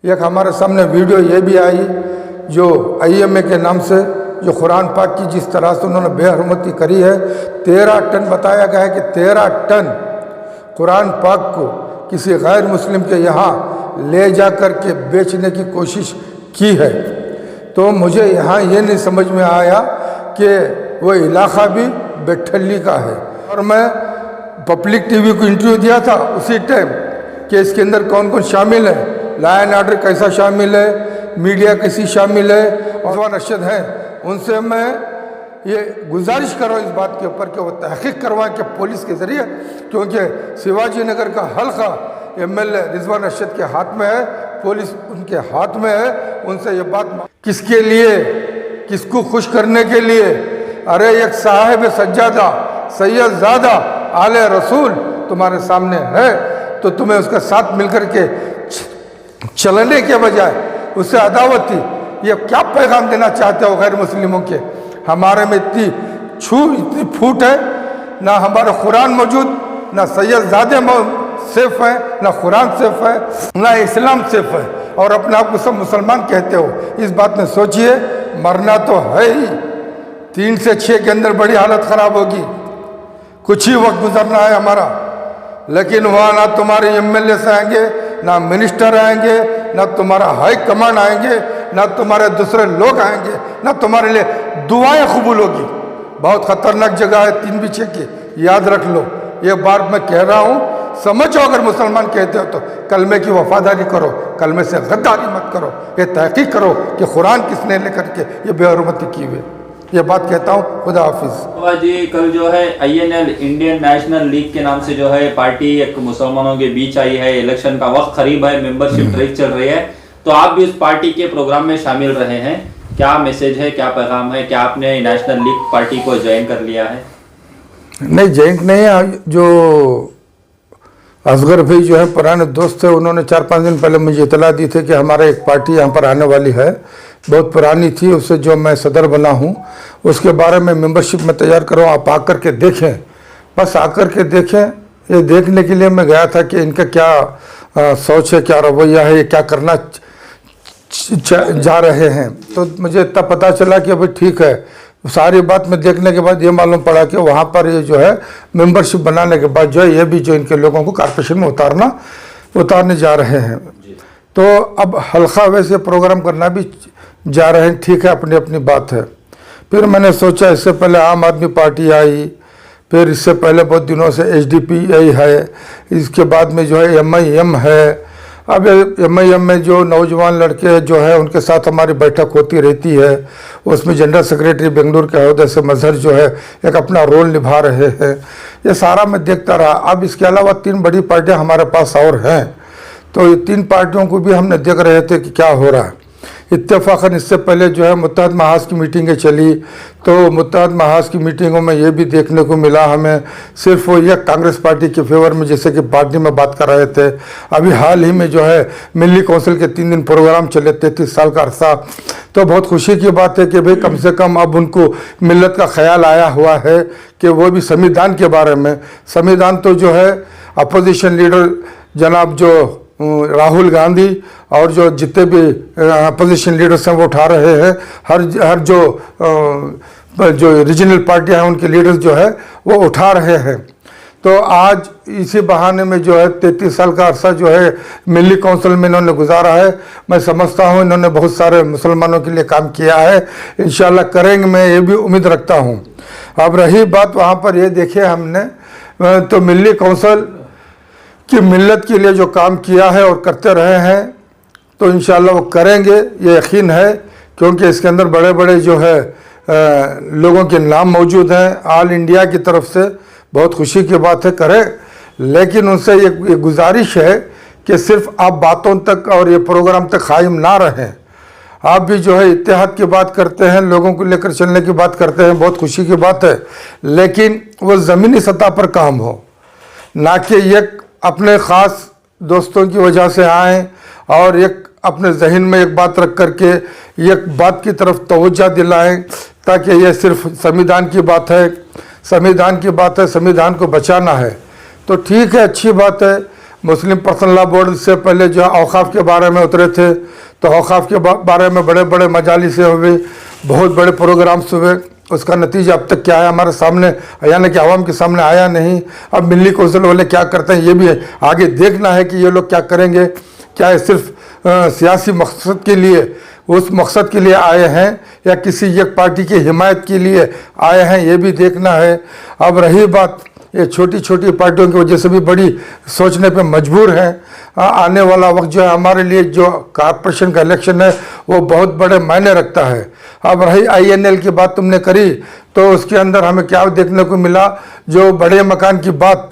एक हमारे सामने वीडियो ये भी आई जो IMA के नाम से जो कुरान पाक की जिस तरह से उन्होंने बेहरमती करी है, 13 टन बताया गया है कि 13 टन कुरान पाक को किसी गैर मुस्लिम के यहाँ ले जा कर के बेचने की कोशिश की है। तो मुझे यहाँ ये नहीं समझ में आया कि वो इलाका भी बेठल्ली का है। और मैं पब्लिक TV को इंटरव्यू दिया था उसी टाइम कि इसके अंदर कौन कौन शामिल है, लॉ एंड ऑर्डर कैसा शामिल है, मीडिया कैसी शामिल है, और अरशद हैं। उनसे मैं ये गुजारिश कर रहा हूँ इस बात के ऊपर कि वो तहकीक करवाएं कि पुलिस के ज़रिए, क्योंकि शिवाजी नगर का हल्का MLA रिजवान अरशद के हाथ में है, पुलिस उनके हाथ में है। उनसे ये बात किसके लिए, किसको खुश करने के लिए? अरे एक साहिब सज्जादा सैयदजादा आले रसूल तुम्हारे सामने है, तो तुम्हें उसका साथ मिलकर के चलने के बजाय उससे अदावत थी। ये क्या पैगाम देना चाहते हो गैर मुस्लिमों के? हमारे में इतनी फूट है, ना हमारा कुरान मौजूद, ना सैयदजादे सेफ है, ना कुरान सेफ है, ना इस्लाम सेफ है, और अपने आप को सब मुसलमान कहते हो। इस बात में सोचिए, मरना तो है ही, 3 से 6 के अंदर बड़ी हालत ख़राब होगी। कुछ ही वक्त गुजरना है हमारा, लेकिन वहाँ ना तुम्हारे MLA से आएंगे, ना मिनिस्टर आएंगे, ना तुम्हारा हाई कमांड आएंगे, ना तुम्हारे दूसरे लोग आएंगे, ना तुम्हारे लिए दुआएं कबूल होगी। बहुत ख़तरनाक जगह है 3 पीछे की, याद रख लो। ये बात मैं कह रहा हूँ, समझो। अगर मुसलमान कहते हो तो कलमे की वफादारी करो, कलमे से गद्दारी मत करो। ये तहकीक करो कि कुरान किसने लेकर के ये बेहरमती की हुई। ये बात कहता हूँ। खुदा हाफिज। जी, कल जो है INL इंडियन नेशनल लीग के नाम से जो है पार्टी एक मुसलमानों के बीच आई है। इलेक्शन का वक्त करीब है, मेंबरशिप ड्राइव चल रही है, तो आप भी उस पार्टी के प्रोग्राम में शामिल रहे हैं। क्या मैसेज है, क्या पैगाम है? क्या आपने नेशनल लीग पार्टी को ज्वाइन कर लिया है? नहीं, ज्वाइन नहीं है। जो असगर भाई जो है पुराने दोस्त थे, उन्होंने 4-5 दिन पहले मुझे इतला दी थी कि हमारा एक पार्टी यहाँ पर आने वाली है, बहुत पुरानी थी, उससे जो मैं सदर बना हूँ, उसके बारे में मेंबरशिप में तैयार करो, आप आकर के देखें। बस आकर के देखें। ये देखने के लिए मैं गया था कि इनका क्या सोच है, क्या रवैया है, ये क्या करना जा रहे हैं। तो मुझे इतना पता चला कि भाई ठीक है। सारी बात में देखने के बाद ये मालूम पड़ा कि वहाँ पर ये जो है मेंबरशिप बनाने के बाद जो है ये भी जो इनके लोगों को कॉर्पोरेशन में उतारने जा रहे हैं। तो अब हल्का वैसे प्रोग्राम करना भी जा रहे हैं, ठीक है, अपनी अपनी बात है। फिर मैंने सोचा, इससे पहले आम आदमी पार्टी आई, फिर इससे पहले बहुत दिनों से HDPI है, इसके बाद में जो है MIM है। अब MIM में जो नौजवान लड़के जो है उनके साथ हमारी बैठक होती रहती है, उसमें जनरल सेक्रेटरी बेंगलुरु के अहदे से मजहर जो है एक अपना रोल निभा रहे हैं। ये सारा मैं देखता रहा। अब इसके अलावा 3 बड़ी पार्टियां हमारे पास और हैं, तो ये 3 पार्टियों को भी हमने देख रहे थे कि क्या हो रहा है। इत्तेफाकन इससे पहले जो है मुत्तहद महाज की मीटिंगें चली, तो मुत्तहद महाज की मीटिंगों में ये भी देखने को मिला हमें सिर्फ वो एक कांग्रेस पार्टी के फेवर में, जैसे कि पार्टी में बात कर रहे थे। अभी हाल ही में जो है मिली कौंसिल के 3 दिन प्रोग्राम चले, 33 साल का अरसा। तो बहुत खुशी की बात है कि भाई कम से कम अब उनको मिल्लत का ख्याल आया हुआ है कि वो भी संविधान के बारे में, संविधान तो जो है अपोजिशन लीडर जनाब जो राहुल गांधी और जो जितने भी अपोजिशन लीडर्स हैं वो उठा रहे हैं। हर जो रीजनल पार्टियां हैं उनके लीडर्स जो है वो उठा रहे हैं। तो आज इसी बहाने में जो है 33 साल का अरसा जो है मिली कौंसिल में इन्होंने गुजारा है। मैं समझता हूँ इन्होंने बहुत सारे मुसलमानों के लिए काम किया है, इंशाल्लाह करेंगे, मैं ये भी उम्मीद रखता हूँ। अब रही बात वहाँ पर ये देखिए हमने तो मिली कौंसिल कि मिल्लत के लिए जो काम किया है और करते रहे हैं, तो इंशाल्लाह वो करेंगे, ये यकीन है, क्योंकि इसके अंदर बड़े बड़े जो है लोगों के नाम मौजूद हैं ऑल इंडिया की तरफ से। बहुत खुशी की बात है, करें। लेकिन उनसे ये गुजारिश है कि सिर्फ आप बातों तक और ये प्रोग्राम तक कायम ना रहें। आप भी जो है इत्तेहाद की बात करते हैं, लोगों को लेकर चलने की बात करते हैं, बहुत खुशी की बात है, लेकिन वो ज़मीनी सतह पर काम हो, ना कि एक अपने ख़ास दोस्तों की वजह से आएँ और एक अपने जहन में एक बात रख करके एक बात की तरफ तवज्जो दिलाएं, ताकि ये सिर्फ संविधान की बात है, संविधान की बात है, संविधान को बचाना है। तो ठीक है, अच्छी बात है, मुस्लिम पर्सनल लॉ बोर्ड से पहले जो औकाफ के बारे में उतरे थे, तो औकाफ के बारे में बड़े बड़े मजालिस हुए, बहुत बड़े प्रोग्राम्स हुए। उसका नतीजा अब तक क्या है हमारे सामने, यानी कि आवाम के सामने आया नहीं। अब मिली कौंसिल वाले क्या करते हैं ये भी आगे देखना है कि ये लोग क्या करेंगे। क्या ये सिर्फ सियासी मकसद के लिए, उस मकसद के लिए आए हैं या किसी एक पार्टी की हिमायत के लिए आए हैं, ये भी देखना है। अब रही बात ये छोटी छोटी पार्टियों की वजह से भी बड़ी सोचने पे मजबूर हैं। आने वाला वक्त जो है हमारे लिए, जो कॉर्पोरेशन का इलेक्शन है वो बहुत बड़े मायने रखता है। अब रही INL की बात तुमने करी, तो उसके अंदर हमें क्या देखने को मिला, जो बड़े मकान की बात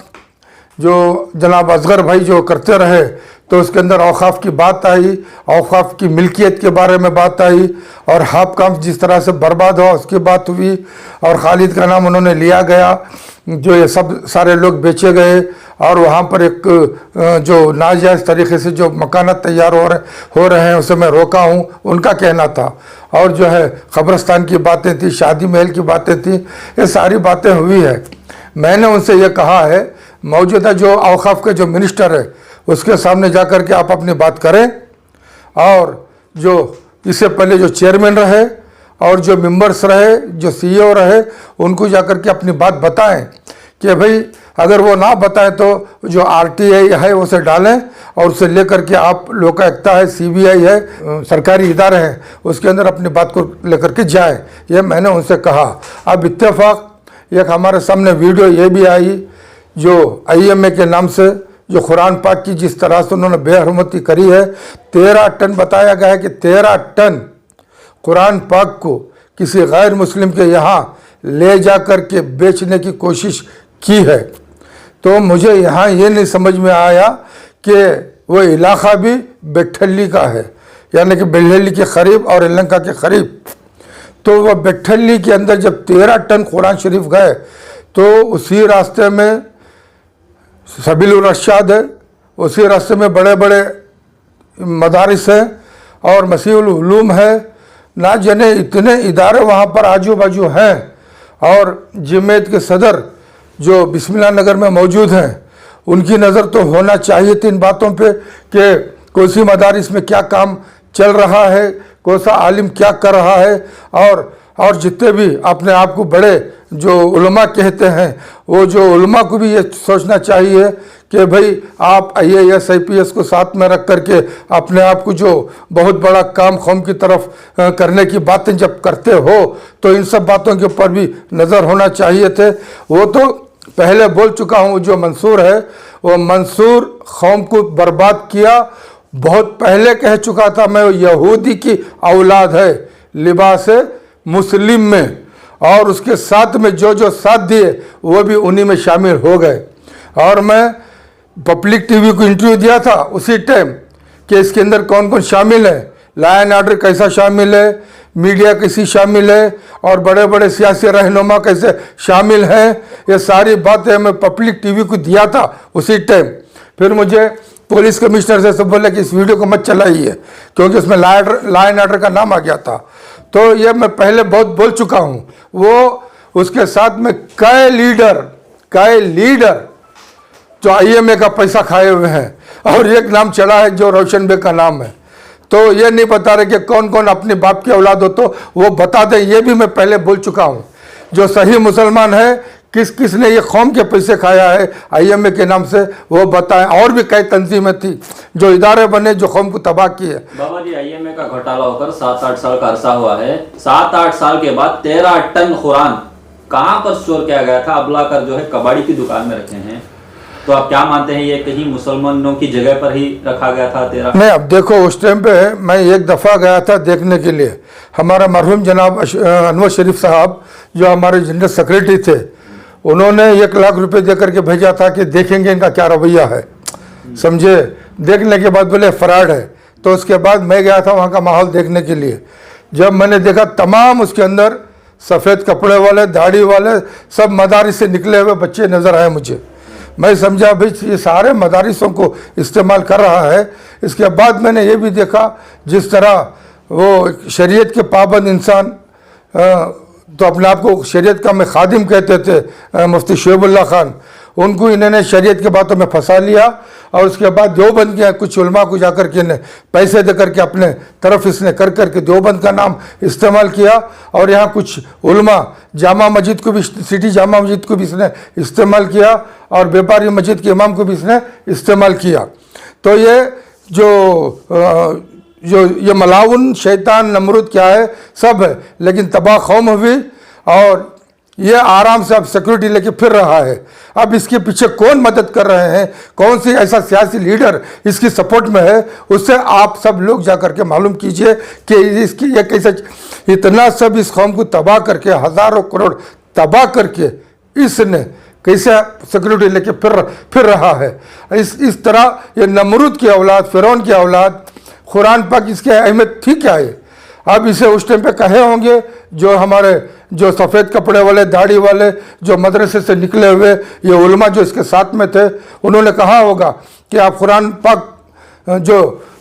जो जनाब असगर भाई जो करते रहे, तो उसके अंदर औकाफ की बात आई, औकाफ की मिल्कियत के बारे में बात आई, और हाफ काम जिस तरह से बर्बाद हुआ उसकी बात हुई, और खालिद का नाम उन्होंने लिया गया, जो ये सब सारे लोग बेचे गए, और वहाँ पर एक जो नाजायज़ तरीके से जो मकानात तैयार हो रहे हैं उसे मैं रोका हूँ, उनका कहना था। और जो है कब्रिस्तान की बातें थी, शादी महल की बातें थी, ये सारी बातें हुई है। मैंने उनसे ये कहा है, मौजूदा जो औकाफ के जो मिनिस्टर है उसके सामने जाकर के आप अपनी बात करें, और जो इससे पहले जो चेयरमैन रहे और जो मेंबर्स रहे, जो CEO रहे, उनको जाकर के अपनी बात बताएं कि भाई अगर वो ना बताएं तो जो RTI है उसे डालें, और उसे लेकर के आप लोकायुक्ता है, CBI है, सरकारी इदारे हैं, उसके अंदर अपनी बात को लेकर के जाएं। ये मैंने उनसे कहा। अब इत्तेफाक एक हमारे सामने वीडियो ये भी आई, जो IMA के नाम से जो कुरान पाक की जिस तरह से उन्होंने बेहरमती करी है, 13 टन बताया गया है कि 13 टन कुरान पाक को किसी गैर मुस्लिम के यहाँ ले जा कर के बेचने की कोशिश की है। तो मुझे यहाँ ये नहीं समझ में आया कि वो इलाका भी बेठल्ली का है, यानी कि बेल्हल्ली के करीब और यलहंका के करीब। तो वह बेठल्ली के अंदर जब 13 टन कुरान शरीफ गए, तो उसी रास्ते में सबीलुर रशाद है, उसी रास्ते में बड़े बड़े मदारिस हैं और मसीहुल उलूम है, ना जाने इतने इदारे वहाँ पर आजू बाजू हैं। और जमीयत के सदर जो बिस्मिल्लाह नगर में मौजूद हैं, उनकी नज़र तो होना चाहिए थी इन बातों पे कि कौन सी मदारिस में क्या काम चल रहा है, कौन सा आलिम क्या कर रहा है। और जितने भी अपने आप को बड़े जो उलमा कहते हैं, वो जो उलमा को भी ये सोचना चाहिए कि भाई आप IAS IPS को साथ में रख करके अपने आप को जो बहुत बड़ा काम कौम की तरफ करने की बातें जब करते हो, तो इन सब बातों के ऊपर भी नज़र होना चाहिए थे। वो तो पहले बोल चुका हूँ, जो मंसूर है वो मंसूर कौम को बर्बाद किया, बहुत पहले कह चुका था मैं, वो यहूदी की औलाद है लिबास मुस्लिम में, और उसके साथ में जो जो साथ दिए वो भी उन्हीं में शामिल हो गए। और मैं पब्लिक TV को इंटरव्यू दिया था उसी टाइम कि इसके अंदर कौन कौन शामिल है, लॉ एंड ऑर्डर कैसा शामिल है, मीडिया कैसी शामिल है, और बड़े बड़े सियासी रहनुमा कैसे शामिल हैं, ये सारी बातें मैं पब्लिक TV को दिया था उसी टाइम। फिर मुझे पुलिस कमिश्नर से सब बोले कि इस वीडियो को मत चलाइए, क्योंकि उसमें लॉ एंड ऑर्डर का नाम आ गया था। तो ये मैं पहले बहुत बोल चुका हूँ। वो उसके साथ में कई लीडर जो IMA का पैसा खाए हुए हैं, और एक नाम चला है जो रोशन बेग का नाम है। तो ये नहीं बता रहे कि कौन कौन अपने बाप की औलाद हो, तो वो बता दें, ये भी मैं पहले बोल चुका हूँ। जो सही मुसलमान है, किस किस ने ये कौम के पैसे खाया है IMA के नाम से, वो बताएं। और भी कई तंजीमें थी जो इदारे बने जो कौम को तबाह किए। बाबा जी, IMA का घोटाला होकर 7-8 साल का अरसा हुआ है। 7-8 साल के बाद 13 टन कुरान कहाँ पर स्टोर किया गया था, अबला कर जो है कबाड़ी की दुकान में रखे हैं। तो आप क्या मानते हैं, ये कहीं मुसलमानों की जगह पर ही रखा गया था 13? नहीं, अब देखो, उस टाइम पे मैं एक दफ़ा गया था देखने के लिए। हमारा मरहूम जनाब अनवर शरीफ साहब जो हमारे जनरल सेक्रेटरी थे, उन्होंने 1 लाख रुपए दे करके भेजा था कि देखेंगे इनका क्या रवैया है, समझे। देखने के बाद बोले फ्रॉड है। तो उसके बाद मैं गया था वहाँ का माहौल देखने के लिए। जब मैंने देखा तमाम उसके अंदर सफ़ेद कपड़े वाले, दाढ़ी वाले, सब मदारिस से निकले हुए बच्चे नज़र आए मुझे। मैं समझा भाई ये सारे मदारिसों को इस्तेमाल कर रहा है। इसके बाद मैंने ये भी देखा जिस तरह वो शरीयत के पाबंद इंसान, तो अपने आप को शरीयत का मैं खादिम कहते थे, मुफ्ती शोएबुल्लाह खान, उनको इन्होंने शरीयत की बातों में फंसा लिया और उसके बाद देवबंद के कुछ उलमा को जाकर के इन्हें पैसे दे करके अपने तरफ इसने कर करके देवबंद का नाम इस्तेमाल किया और यहाँ कुछ उलमा जामा मस्जिद को भी, सिटी जामा मस्जिद को भी इसने इस्तेमाल किया और व्यापारी मस्जिद के इमाम को भी इसने इस्तेमाल किया। तो ये जो ये मलाउन शैतान नमरूद क्या है सब है, लेकिन तबाह कौम हुई और ये आराम से अब सिक्योरिटी लेके फिर रहा है। अब इसके पीछे कौन मदद कर रहे हैं, कौन सी ऐसा सियासी लीडर इसकी सपोर्ट में है, उससे आप सब लोग जाकर के मालूम कीजिए कि इसकी ये कैसे इतना सब इस कौम को तबाह करके हज़ारों करोड़ तबाह करके इसने कैसे सिक्योरिटी लेके फिर रहा है। इस तरह ये नमरूद की औलाद, फ़िरौन की औलाद, कुरान पाक इसकी अहमियत थी क्या है। अब इसे उस टाइम पे कहे होंगे जो हमारे जो सफ़ेद कपड़े वाले, दाढ़ी वाले, जो मदरसे से निकले हुए ये उलमा जो इसके साथ में थे, उन्होंने कहा होगा कि आप कुरान पाक जो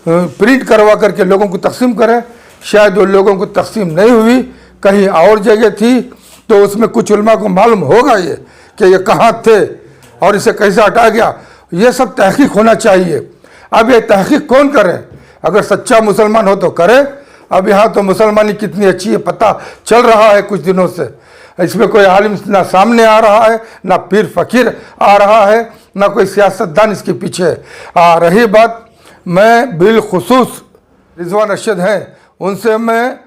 प्रिंट करवा करके लोगों को तकसीम करें। शायद वो लोगों को तकसीम नहीं हुई, कहीं और जगह थी, तो उसमें कुछ उलमा को मालूम होगा ये कि ये कहाँ थे और इसे कैसे हटा गया। ये सब तहकीक होना चाहिए। अब ये तहकीक कौन करे? अगर सच्चा मुसलमान हो तो करे। अब यहाँ तो मुसलमानी कितनी अच्छी है पता चल रहा है कुछ दिनों से। इसमें कोई आलिम ना सामने आ रहा है, ना पीर फकीर आ रहा है, ना कोई सियासतदान इसके पीछे आ रही बात। मैं बिलखुसूस रिजवान अरशद हैं, उनसे मैं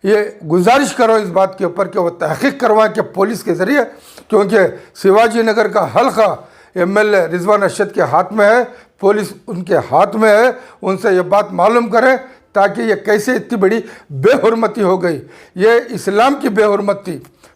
ये गुजारिश करो इस बात के ऊपर कि वो तहकीक करवाएं कि पुलिस के ज़रिए, क्योंकि शिवाजी नगर का हल्का MLA रिजवान अरशद के हाथ में है, पुलिस उनके हाथ में है। उनसे ये बात मालूम करें ताकि ये कैसे इतनी बड़ी बेहुरमती हो गई। ये इस्लाम की बेहुरमती,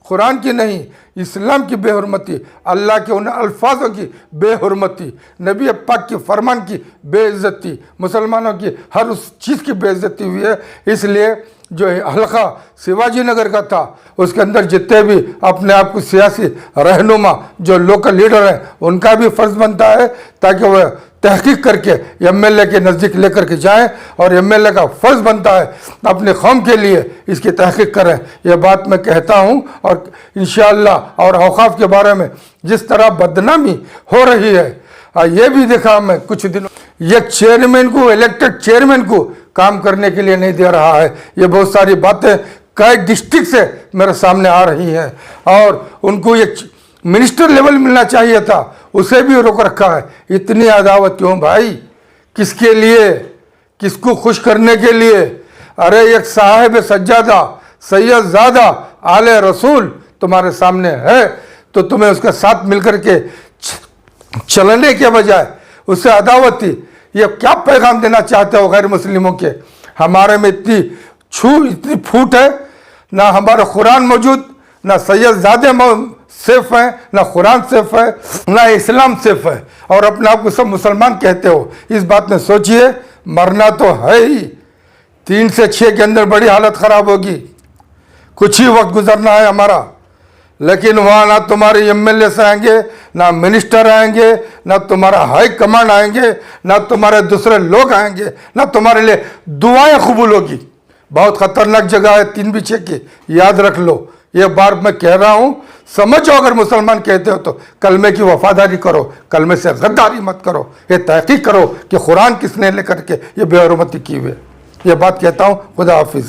कुरान की नहीं, इस्लाम की बेहुरमती, अल्लाह के उन अल्फाजों की बेहुरमती, नबी पाक की फरमान की बेइज्जती, मुसलमानों की हर उस चीज़ की बेइज्जती हुई है। इसलिए जो हल्का शिवाजी नगर का था उसके अंदर जितने भी अपने आप को सियासी रहनुमा जो लोकल लीडर हैं उनका भी फ़र्ज़ बनता है ताकि वह तहकीक करके MLA के नज़दीक लेकर के जाएं और MLA का फ़र्ज़ बनता है अपने कौम के लिए इसकी तहकीक करें। यह बात मैं कहता हूं और इंशाअल्लाह। और औक़ाफ़ के बारे में जिस तरह बदनामी हो रही है, ये भी देखा मैं कुछ दिनों, ये चेयरमैन को, इलेक्टेड चेयरमैन को काम करने के लिए नहीं दे रहा है। ये बहुत सारी बातें कई डिस्ट्रिक्ट से मेरे सामने आ रही हैं और उनको ये मिनिस्टर लेवल मिलना चाहिए था, उसे भी रोक रखा है। इतनी अदावत क्यों भाई? किसके लिए? किसको खुश करने के लिए? अरे एक साहिब सज्जादा सैयदजादा आले रसूल तुम्हारे सामने है, तो तुम्हें उसके साथ मिलकर के चलने के बजाय उससे अदावत थी। ये क्या पैगाम देना चाहते हो गैर मुस्लिमों के? हमारे में इतनी फूट है, ना हमारा कुरान मौजूद, ना सैयदजादे सेफ है, ना कुरान सेफ है, ना इस्लाम सेफ है, और अपने आप को सब मुसलमान कहते हो। इस बात में सोचिए, मरना तो है ही, 3 से 6 के अंदर बड़ी हालत ख़राब होगी। कुछ ही वक्त गुजरना है हमारा, लेकिन वहाँ ना तुम्हारे MLA से आएंगे, ना मिनिस्टर आएंगे, ना तुम्हारा हाई कमांड आएंगे, ना तुम्हारे दूसरे लोग आएंगे, ना तुम्हारे लिए दुआएं कबूल होगी। बहुत ख़तरनाक जगह है 3 पीछे की, याद रख लो। ये बार मैं कह रहा हूँ, समझो। अगर मुसलमान कहते हो तो कलमे की वफादारी करो, कलमे से गद्दारी मत करो। ये तहकीक करो कि कुरान किसने लेकर के ये बेहुरमती की हुई है। ये बात कहता हूँ। खुदा हाफिज़।